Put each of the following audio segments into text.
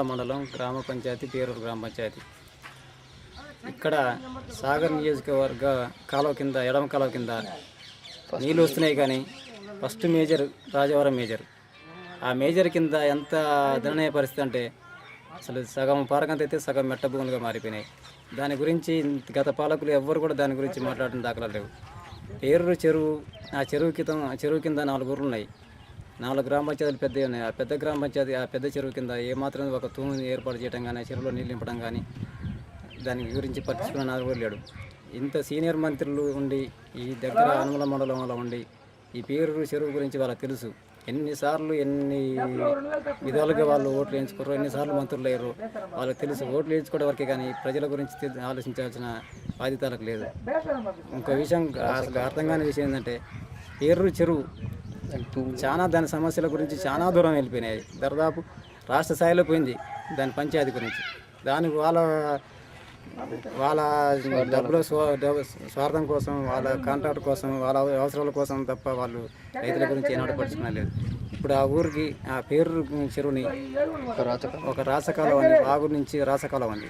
అనుమల మండలం గ్రామ పంచాయతీ పేరూరు గ్రామ పంచాయతీ. ఇక్కడ సాగర్ నియోజకవర్గ కాలువ కింద ఎడమ కాలువ కింద నీళ్ళు వస్తున్నాయి. కానీ ఫస్ట్ మేజర్ రాజవరం మేజర్. ఆ మేజర్ కింద ఎంత దయనీయ పరిస్థితి అంటే అసలు సగం పారకంత అయితే సగం మెట్ట భూములుగా మారిపోయినాయి. దాని గురించి గత పాలకులు ఎవ్వరు కూడా దాని గురించి మాట్లాడిన దాఖలాలు లేవు. పేరూరు చెరువు, ఆ చెరువు కింద 4 ఊర్లు ఉన్నాయి. 4 గ్రామ పంచాయతీలు పెద్దవి ఉన్నాయి. ఆ పెద్ద గ్రామ పంచాయతీ ఆ పెద్ద చెరువు కింద ఏమాత్రం ఒక తూముని ఏర్పాటు చేయడం కానీ, చెరువులో నీళ్ళు నింపడం కానీ దాని గురించి పట్టించుకున్న నాలుగు లేడు. ఇంత సీనియర్ మంత్రులు ఉండి ఈ దగ్గర అనుమల మండలంలో ఉండి ఈ పేరూరు చెరువు గురించి వాళ్ళకి తెలుసు. ఎన్నిసార్లు ఎన్ని విధాలుగా వాళ్ళు ఓట్లు వేయించుకోరు, ఎన్నిసార్లు మంత్రులు అయ్యారు వాళ్ళకి తెలుసు. ఓట్లు వేయించుకోవడం వరకే కానీ ప్రజల గురించి ఆలోచించాల్సిన బాధ్యతలకు లేదు. ఇంకో విషయం అసలు అర్థం కాని విషయం ఏంటంటే పేరూరు చెరువు చాలా దాని సమస్యల గురించి చాలా దూరం వెళ్ళిపోయినాయి. దాదాపు రాష్ట్ర స్థాయిలో పోయింది దాని పంచాయతీ గురించి. దానికి వాళ్ళ డబ్బుల స్వార్థం కోసం, వాళ్ళ కాంట్రాక్ట్ కోసం, వాళ్ళ అవసరాల కోసం తప్ప వాళ్ళు రైతుల గురించి ఏనాడు పట్టించుకోలేదు. ఇప్పుడు ఆ ఊరికి ఆ పేరూరు చెరువుని ఒక రాసకాలం అని, వాగు నుంచి రాసకాలం అండి.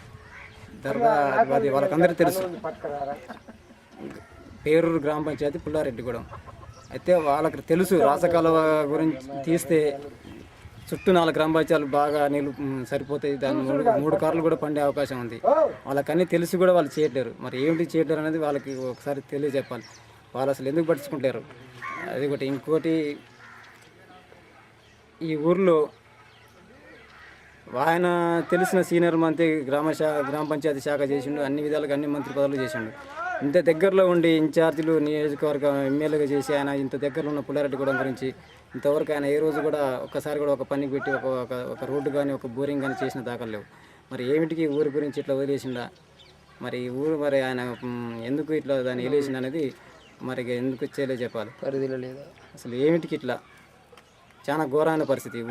అది వాళ్ళకందరికీ తెలుసు. పేరూరు గ్రామ పంచాయతీ పుల్లారెడ్డిగూడెం అయితే వాళ్ళకి తెలుసు. రాసకాలువ గురించి తీస్తే చుట్టూ 4 గ్రామ పంచాయతీలు బాగా నీళ్ళు సరిపోతాయి. దాన్ని 3 కార్లు కూడా పండే అవకాశం ఉంది. వాళ్ళకన్నీ తెలిసి కూడా వాళ్ళు చేయట్లేరు. మరి ఏమిటి చేయట్లేరు అనేది వాళ్ళకి ఒకసారి తెలియజెప్పాలి. వాళ్ళు అసలు ఎందుకు పట్టించుకుంటారు అది ఒకటి. ఇంకోటి, ఈ ఊర్లో ఆయన తెలిసిన సీనియర్ మంత్రి గ్రామ పంచాయతీ శాఖ చేసిండు. అన్ని విధాలుగా అన్ని మంత్రి పదవులు చేసిండు. ఇంత దగ్గరలో ఉండి ఇన్ఛార్జీలు నియోజకవర్గం ఎమ్మెల్యేగా చేసి ఆయన ఇంత దగ్గరలో ఉన్న పుల్లారెడ్డిగూడెం గురించి ఇంతవరకు ఆయన ఏ రోజు కూడా ఒక్కసారి కూడా ఒక పని పెట్టి ఒక రోడ్డు కానీ ఒక బోరింగ్ కానీ చేసిన దాఖలు లేవు. మరి ఏమిటికి ఊరి గురించి ఇట్లా వదిలేసిండా? మరి ఈ ఊరు మరి ఆయన ఎందుకు ఇట్లా దాన్ని వదిలేసిండు అనేది మరి ఎందుకు చేయలే చెప్పాలి. పరిధిలో లేదా అసలు ఏమిటికి ఇట్లా చాలా ఘోరమైన పరిస్థితి.